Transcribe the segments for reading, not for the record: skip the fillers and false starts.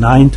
9th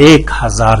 1000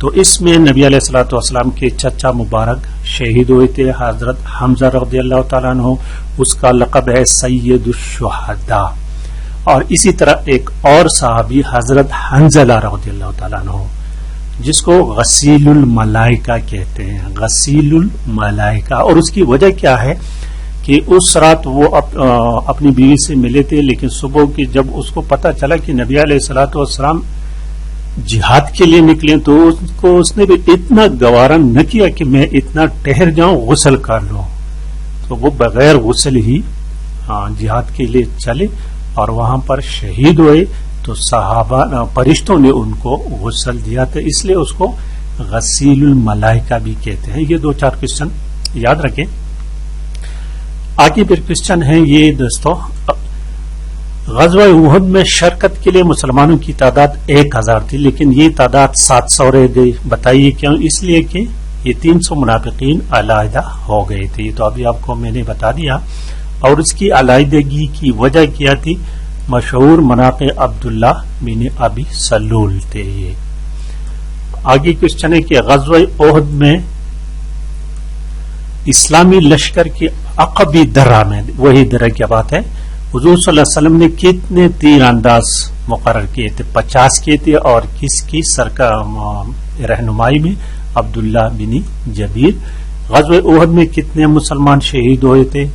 تو اس میں نبی علیہ الصلوۃ والسلام کے چچا مبارک شہید ہوئے تھے، حضرت حمزہ رضی اللہ تعالیٰ عنہ، اس کا لقب ہے سید الشہداء. اور اسی طرح ایک اور صحابی حضرت حنظلہ رضی اللہ تعالیٰ عنہ، جس کو غسیل الملائکہ کہتے ہیں، غسیل الملائکہ. اور اس کی وجہ کیا ہے کہ اس رات وہ اپنی بیوی سے ملے تھے، لیکن صبح کی جب اس کو پتا چلا کہ نبی علیہ الصلوۃ والسلام جہاد کے لیے نکلے، تو اس نے بھی اتنا گوارا نہ کیا کہ میں اتنا ٹہر جاؤں، غسل کر لوں. تو وہ بغیر غسل ہی جہاد کے لیے چلے اور وہاں پر شہید ہوئے. تو صحابہ فرشتوں نے ان کو غسل دیا تھا، اس لیے اس کو غسیل الملائکہ بھی کہتے ہیں. یہ 2-4 کوسچن یاد رکھیں. آگے پھر کوسچن ہے یہ دوستو، غزوہ احد میں شرکت کے لیے مسلمانوں کی تعداد 1000 تھی، لیکن یہ تعداد 700 رہ گئی. بتائیے کیوں؟ اس لیے کہ یہ 300 منافقین علیحدہ ہو گئے تھے. یہ تو ابھی آپ کو میں نے بتا دیا. اور اس کی علیحدگی کی وجہ کیا تھی؟ مشہور منافق عبداللہ بن ابی سلول تھے. یہ آگے کوسچن ہے کہ غزوہ احد میں اسلامی لشکر کی عقبی درہ میں، وہی درہ کی بات ہے، حضور صلی اللہ علیہ وسلم نے کتنے تیر انداز مقرر کیے تھے؟ 50 کیے تھے. اور کس کی رہنمائی میں؟ عبداللہ بن جبیر. غزوہ احد میں کتنے مسلمان شہید ہوئے تھے؟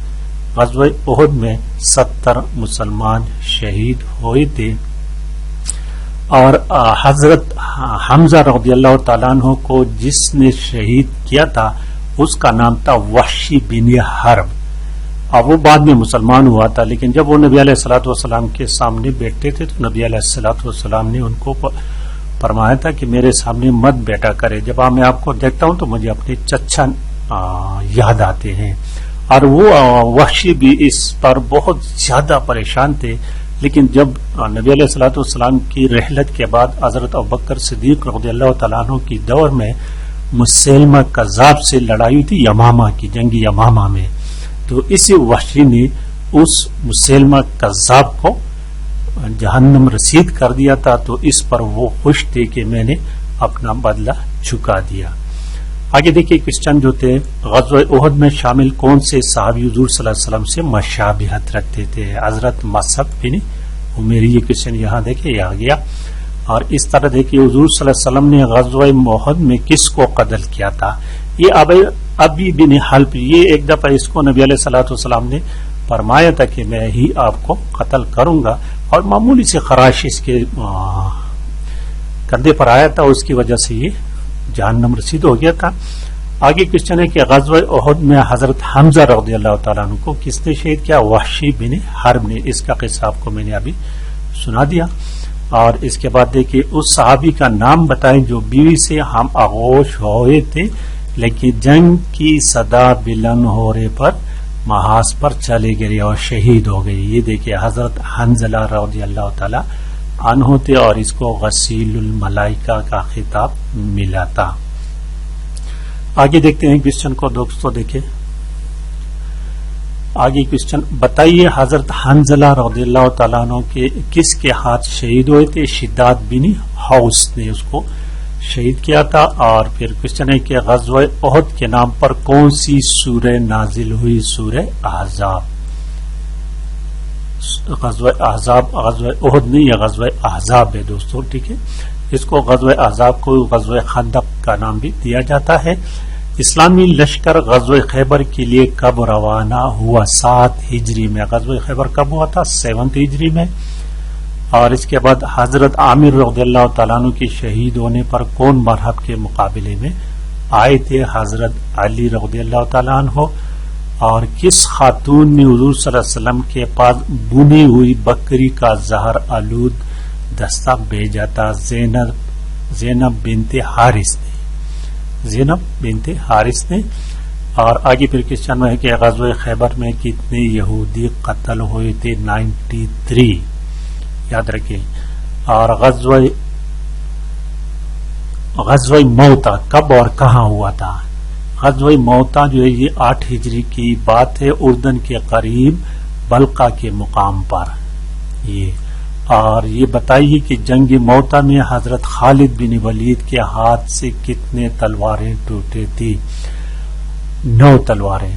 غزوہ احد میں 70 مسلمان شہید ہوئے تھے. اور حضرت حمزہ رضی اللہ تعالیٰ عنہ کو جس نے شہید کیا تھا اس کا نام تھا وحشی بن حرب. اور وہ بعد میں مسلمان ہوا تھا، لیکن جب وہ نبی علیہ الصلوۃ والسلام کے سامنے بیٹھتے تھے تو نبی علیہ الصلوۃ والسلام نے ان کو فرمایا تھا کہ میرے سامنے مت بیٹھا کرے، جب میں آپ کو دیکھتا ہوں تو مجھے اپنے چچا یاد آتے ہیں. اور وہ وحشی بھی اس پر بہت زیادہ پریشان تھے. لیکن جب نبی علیہ الصلوۃ والسلام کی رحلت کے بعد حضرت ابوبکر صدیق رضی اللہ تعالیٰ عنہ کی دور میں مسیلمہ کذاب سے لڑائی تھی، یمامہ کی جنگ یمامہ میں. تو اسی وحشی نے اس مسیلمہ کذاب کو جہنم رسید کر دیا تھا. تو اس پر وہ خوش تھے کہ میں نے اپنا بدلہ چکا دیا. آگے دیکھیے کوسچن جو تھے، غزوہ احد میں شامل کون سے صحابی حضور صلی اللہ علیہ وسلم سے مشابہت رکھتے تھے؟ حضرت مصعب بن عمیر. یہ کوسچن یہاں دیکھیے، یہ آ گیا. اور اس طرح دیکھیے حضور صلی اللہ علیہ وسلم نے غزوہ احد میں کس کو قتل کیا تھا؟ یہ ابی بن حلب. یہ ایک دفعہ اس کو نبی علیہ الصلوۃ والسلام نے فرمایا تھا کہ میں ہی آپ کو قتل کروں گا، اور معمولی سے خراش اس کے کندھے پر آیا تھا، اس کی وجہ سے یہ جہنم رسید ہو گیا تھا. آگے کوسچن ہے کہ غزوہ احد میں حضرت حمزہ رضی اللہ تعالیٰ عنہ کو کس نے شہید کیا؟ وحشی بن حرب نے. اس کا قصہ آپ کو میں نے ابھی سنا دیا. اور اس کے بعد دیکھیے اس صحابی کا نام بتائیں جو بیوی سے ہم آغوش ہوئے تھے، لیکن جنگ کی صدا بلند ہونے پر محاذ پر چلے گئے اور شہید ہو گئی. یہ دیکھیے حضرت حنظلہ رضی اللہ تعالی عنہ تھے، اور اس کو غسیل الملائکہ کا خطاب ملا تھا. آگے دیکھتے ہیں کوسچن کو دوستو. دیکھیں آگے کوسچن، بتائیے حضرت حنظلہ رضی اللہ تعالیٰ عنہ کے کس کے ہاتھ شہید ہوئے تھے؟ شداد بن حوس نے اس کو شہید کیا تھا. اور پھر کوسچن ہے کہ غزوہ احد کے نام پر کون سی سورہ نازل ہوئی؟ سورہ احزاب. غزوہ احد نہیں، یہ غزوہ احزاب ہے دوستو. ٹھیک ہے، اس کو غزوہ احزاب کو غزوہ خندق کا نام بھی دیا جاتا ہے. اسلامی لشکر غزوہ خیبر کے لیے کب روانہ ہوا؟ 7 ہجری میں. غزوہ خیبر کب ہوا تھا؟ 7 ہجری میں. اور اس کے بعد حضرت عامر رضی اللہ تعالیٰ عنہ کے شہید ہونے پر کون مرحب کے مقابلے میں آئے تھے؟ حضرت علی رضی اللہ تعالیٰ عنہ. اور کس خاتون نے حضور صلی اللہ علیہ وسلم کے پاس بنی ہوئی بکری کا زہر آلود دستہ بھیجا تھا؟ زینب بنت حارث نے. زینب بنت حارث نے. اور آگے پھر کوسچن ہے کہ غزوہ خیبر میں کتنے یہودی قتل ہوئے تھے؟ 93. یاد رکھیں. اور غزوہ موتا کب اور کہاں ہوا تھا؟ غزوہ موتا جو ہے یہ 8 ہجری کی بات ہے، اردن کے قریب بلقا کے مقام پر. یہ اور یہ بتائیے کہ جنگ موتا میں حضرت خالد بن ولید کے ہاتھ سے کتنے تلواریں ٹوٹی تھی؟ 9 تلواریں۔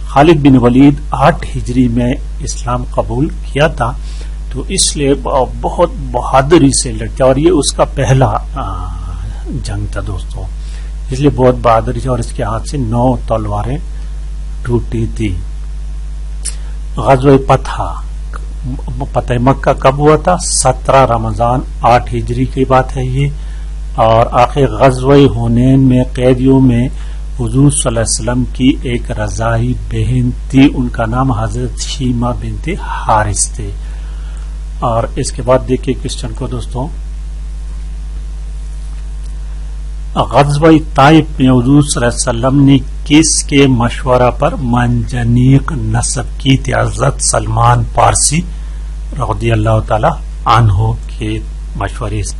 خالد بن ولید 8 ہجری میں اسلام قبول کیا تھا، تو اس لیے بہت بہادری سے لڑتے، اور یہ اس کا پہلا جنگ تھا دوستوں، اس لیے بہت بہادری سے، اور اس کے ہاتھ سے 9 تلواریں ٹوٹی تھی۔ غزوہ فتح مکہ کب ہوا تھا؟ 17 رمضان 8 ہجری کی بات ہے یہ۔ اور آخر غزوہ حنین میں قیدیوں میں حضور صلی اللہ علیہ وسلم کی ایک رضاعی بہن تھی، ان کا نام حضرت شیمہ بنت حارث تھے۔ اور اس کے بعد دیکھیے کوسچن کو دوستوں، غزوہ طائف میں حضور صلی اللہ علیہ وسلم نے کس کے مشورہ پر منجنیق نصب کی تھی؟ حضرت سلمان فارسی رضی اللہ تعالی عنہ کے مشورے سے۔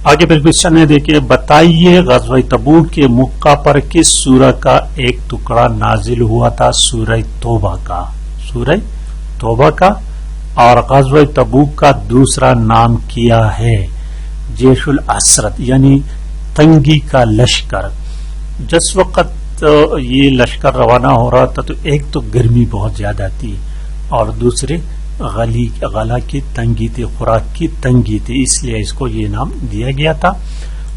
آگے پھر کوسچن ہے، دیکھیے بتائیے غزوہ تبوک کے موقع پر کس سورہ کا ایک ٹکڑا نازل ہوا تھا؟ سورہ توبہ کا، سورہ توبہ کا۔ اور غزوہ تبوک کا دوسرا نام کیا ہے؟ جیش العسرت، یعنی تنگی کا لشکر۔ جس وقت یہ لشکر روانہ ہو رہا تھا تو ایک تو گرمی بہت زیادہ تھی، اور دوسرے غلہ کی تنگی تھی، خوراک کی تنگی تھی، اس لیے اس کو یہ نام دیا گیا تھا۔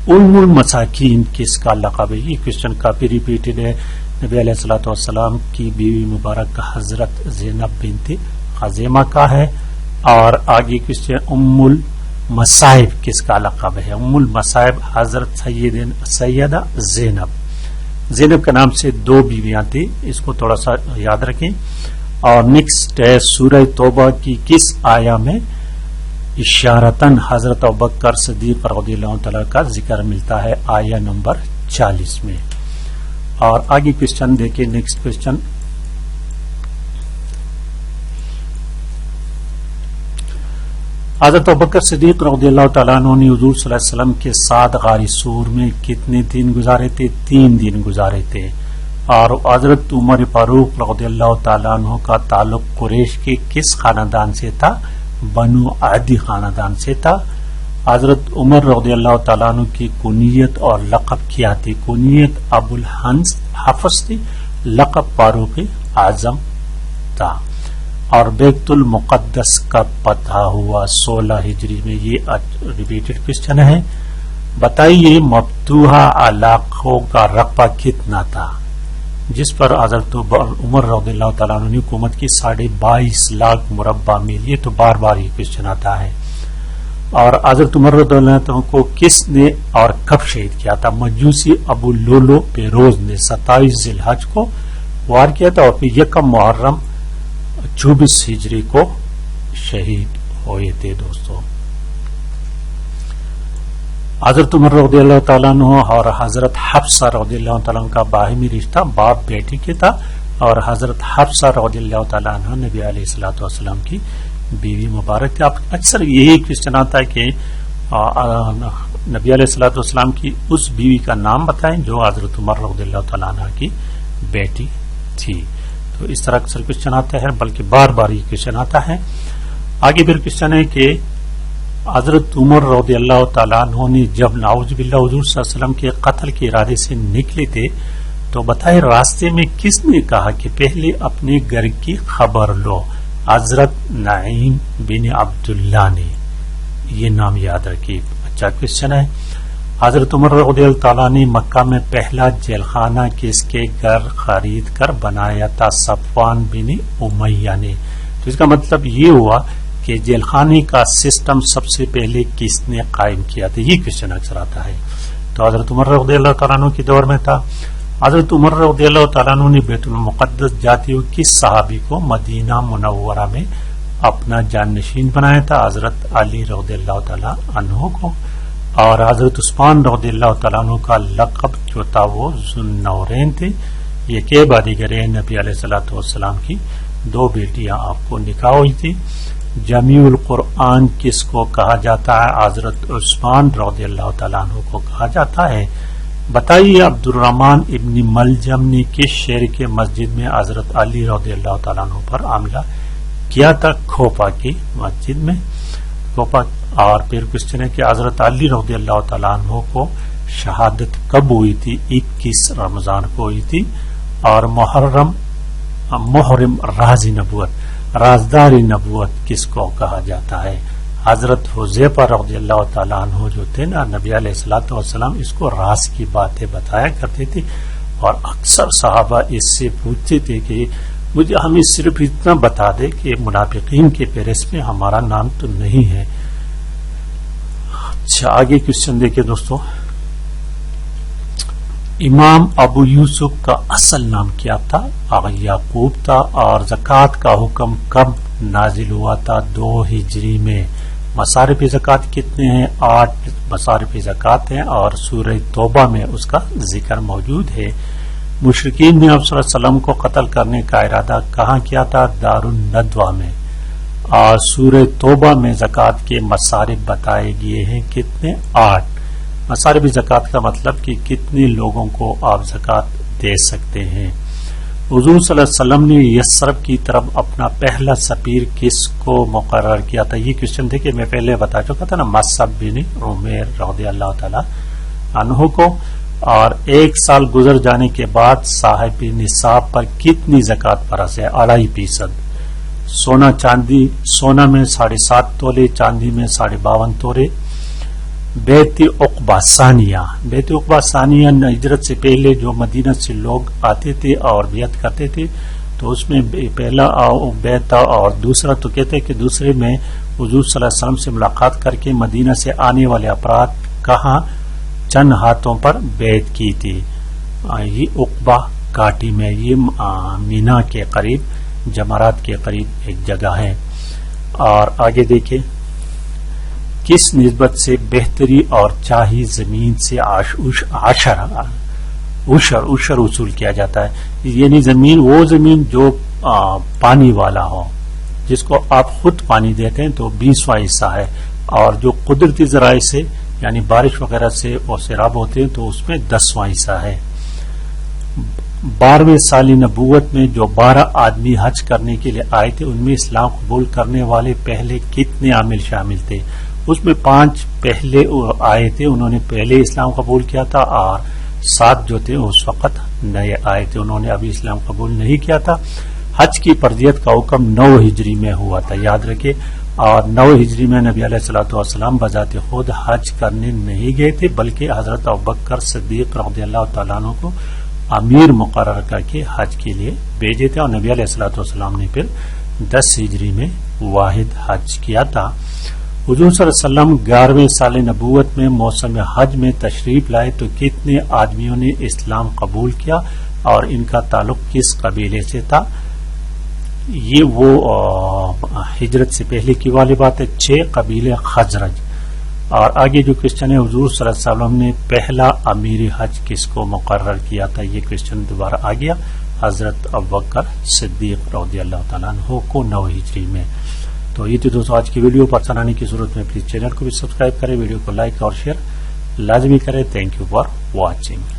ام المساکین کس کا لقب ہے؟ یہ کوسچن کافی ریپیٹڈ ہے۔ نبی علیہ الصلوۃ والسلام کی بیوی مبارک حضرت زینب بنت خزیمہ کا ہے۔ اور آگے کوسچن ام المصائب کس کا لقب ہے؟ ام المصائب حضرت سیدہ زینب کے نام سے 2 بیویاں تھیں، اس کو تھوڑا سا یاد رکھیں۔ اور نیکسٹ ہے سورہ توبہ کی کس آیا میں اشارتاً حضرت ابوبکر صدیق رضی اللہ تعالیٰ کا ذکر ملتا ہے؟ آیا نمبر 40 میں۔ اور آگے کوسچن دیکھیں، نیکسٹ کوسچن، حضرت ابوبکر صدیق رضی اللہ تعالیٰ عنہ نے حضور صلی اللہ علیہ وسلم کے ساتھ غار سور میں کتنے دن گزارے تھے؟ 3 دن گزارے تھے۔ اور حضرت عمر فاروق رضی اللہ تعالیٰ عنہ کا تعلق قریش کے کس خاندان سے تھا؟ بنو عدی خاندان سے تھا۔ حضرت عمر رضی اللہ تعالیٰ عنہ کی کنیت اور لقب کیا تھی؟ کنیت ابو الحفظ تھی، لقب فاروق اعظم تھا۔ اور بیت المقدس کب فتح ہوا؟ 16 ہجری میں۔ یہ ریپیٹڈ کوسچن ہے۔ بتائیے مفتوحہ علاقوں کا رقبہ کتنا تھا جس پر حضرت عمر رضی اللہ تعالیٰ عنہ نے حکومت کی؟ 22.5 لاکھ مربع میل۔ یہ تو بار بار یہ کوسچن آتا ہے۔ اور حضرت عمر رضی اللہ عنہ کو کس نے اور کب شہید کیا تھا؟ مجوسی ابو لولو پیروز نے 27 ذی الحج کو وار کیا تھا، اور پھر 1 محرم 24 ہجری کو شہید ہوئے تھے دوستوں۔ حضرت عمر رضی اللہ تعالیٰ عنہ اور حضرت حفصہ رضی اللہ تعالیٰ عنہ کا باہمی رشتہ باپ بیٹی کے تھا، اور حضرت حفصہ رضی اللہ تعالیٰ عنہ نبی علیہ الصلوۃ والسلام کی بیوی مبارک تھی۔ اب اکثر یہی کوسچن آتا ہے کہ نبی علیہ الصلوۃ والسلام کی اس بیوی کا نام بتائیں جو حضرت عمر رضی اللہ تعالیٰ عنہ کی بیٹی تھی۔ تو اس طرح اکثر کوسچن آتا ہے، بلکہ بار بار یہ کوسچن آتا ہے۔ آگے پھر کوسچن ہے کہ حضرت عمر رضی اللہ تعالیٰ عنہ نے جب نعوذ باللہ حضور صلی اللہ علیہ وسلم کے قتل کے ارادے سے نکلے تھے تو بتائے راستے میں کس نے کہا کہ پہلے اپنے گھر کی خبر لو؟ حضرت نعیم بن عبداللہ نے۔ یہ نام یاد رکھیے، اچھا کوسچن ہے۔ حضرت عمر رضی اللہ تعالیٰ نے مکہ میں پہلا جیل خانہ کس کے گھر خرید کر بنایا تھا؟ صفوان بن امیہ نے۔ تو اس کا مطلب یہ ہوا کہ جیل خانے کا سسٹم سب سے پہلے کس نے قائم کیا تھا؟ یہ کوسچن اکثر آتا ہے۔ تو حضرت عمر رضی اللہ تعالیٰ عنہ کے دور میں تھا۔ حضرت عمر رضی اللہ تعالیٰ عنہ نے بیت المقدس جاتے ہوئے کس صحابی کو مدینہ منورہ میں اپنا جانشین بنایا تھا؟ حضرت علی رضی اللہ تعالیٰ عنہ کو۔ اور حضرت عثمان رضی اللہ تعالیٰ عنہ کا لقب جو تھا وہ ذوالنورین تھے۔ یہ کہ بادیگر نبی علیہ الصلوۃ والسلام کی 2 بیٹیاں آپ کو نکاح ہوئی تھی۔ جمیع القرآن کس کو کہا جاتا ہے؟ حضرت عثمان رضی اللہ تعالیٰ عنہ کو کہا جاتا ہے۔ بتائیے عبد الرحمن ابن ملجم نے کس شہر کے مسجد میں حضرت علی رضی اللہ تعالیٰ عنہ پر حملہ کیا تھا کھوپا کی مسجد میں کھوپا. اور پھر کوشچن ہے کہ حضرت علی رضی اللہ تعالیٰ عنہ کو شہادت کب ہوئی تھی؟ 21 رمضان کو ہوئی تھی. اور محرم راز نبوت رازداری نبوت کس کو کہا جاتا ہے؟ حضرت حذیفہ رضی اللہ تعالیٰ عنہ جو تھے نا، نبی علیہ الصلوۃ والسلام اس کو راز کی باتیں بتایا کرتے تھے. اور اکثر صحابہ اس سے پوچھتے تھے کہ مجھے ہمیں صرف اتنا بتا دے کہ منافقین کے فہرست میں ہمارا نام تو نہیں ہے. اچھا آگے کوشچن دیکھیں دوستوں. امام ابو یوسف کا اصل نام کیا تھا؟ یعقوب تھا. اور زکوٰۃ کا حکم کب نازل ہوا تھا؟ 2 ہجری میں. مصارف زکوٰۃ کتنے ہیں؟ 8 مصارف زکوٰۃ ہیں. اور سورہ توبہ میں اس کا ذکر موجود ہے. مشرکین نے آپ صلی اللہ علیہ وسلم کو قتل کرنے کا ارادہ کہاں کیا تھا؟ دار الندوہ میں. اور سورہ توبہ میں زکوٰۃ کے مصارف بتائے گئے ہیں کتنے؟ 8. مصارف زکوٰۃ کا مطلب کہ کتنے لوگوں کو آپ زکوٰۃ دے سکتے ہیں. حضور صلی اللہ علیہ وسلم نے یثرب کی طرف اپنا پہلا سفیر کس کو مقرر کیا تھا؟ یہ کوشچن تھے کہ میں پہلے بتا چکا تھا نا، مصعب بن عمیر رضی اللہ تعالی عنہ کو. اور 1 سال گزر جانے کے بعد صاحب نصاب پر کتنی زکوٰۃ فرض ہے؟ 2.5%. سونا چاندی، سونا میں 7.5 تولے، چاندی میں 52.5 تولے. بیت عقبہ ثانیہ، بیت عقبہ ثانیہ ہجرت سے پہلے جو مدینہ سے لوگ آتے تھے اور بیعت کرتے تھے، تو اس میں پہلا بیت تھا. اور دوسرا تو کہتے ہیں کہ دوسرے میں حضور صلی اللہ علیہ وسلم سے ملاقات کر کے مدینہ سے آنے والے افراد کہاں چند ہاتھوں پر بیعت کی تھی. یہ عقبہ گھاٹی میں، یہ مینا کے قریب، جمرات کے قریب ایک جگہ ہے. اور آگے دیکھیں، کس نسبت سے بہتری اور چاہی زمین سے عشر وصول کیا جاتا ہے؟ یعنی زمین، وہ زمین جو پانی والا ہو، جس کو آپ خود پانی دیتے ہیں تو 20واں حصہ ہے. اور جو قدرتی ذرائع سے یعنی بارش وغیرہ سے وہ سیراب ہوتے ہیں تو اس میں 10واں حصہ ہے. 12ویں سال نبوت میں جو 12 آدمی حج کرنے کے لیے آئے تھے، ان میں اسلام قبول کرنے والے پہلے کتنے عامل شامل تھے؟ اس میں 5 پہلے آئے تھے، انہوں نے پہلے اسلام قبول کیا تھا. اور 7 جو تھے اس وقت نئے آئے تھے، انہوں نے ابھی اسلام قبول نہیں کیا تھا. حج کی فرضیت کا حکم 9 ہجری میں ہوا تھا، یاد رکھے. اور 9 ہجری میں نبی علیہ الصلوۃ والسلام بذات خود حج کرنے نہیں گئے تھے، بلکہ حضرت ابوبکر صدیق رضی اللہ تعالیٰ عنہ کو امیر مقرر کر کے حج کے لیے بھیجے تھے. اور نبی علیہ الصلوۃ والسلام نے پھر 10 ہجری میں واحد حج کیا تھا. حضور صلی اللہ علیہ وسلم 11ویں سال نبوت میں موسم حج میں تشریف لائے تو کتنے آدمیوں نے اسلام قبول کیا اور ان کا تعلق کس قبیلے سے تھا؟ یہ وہ ہجرت سے پہلے کی والی بات ہے، 6 قبیلے خزرج. اور آگے جو کوشچن ہے، حضور صلی اللہ علیہ وسلم نے پہلا امیر حج کس کو مقرر کیا تھا؟ یہ کوشچن دوبارہ آ گیا، حضرت ابوبکر صدیق رضی اللہ تعالیٰ عنہ کو 9 ہجری میں. تو یہ تھی دوستوں آج کی ویڈیو. پسند آنے کی ضرورت میں پلیز چینل کو بھی سبسکرائب کریں، ویڈیو کو لائک اور شیئر لازمی کریں. Thank you for watching.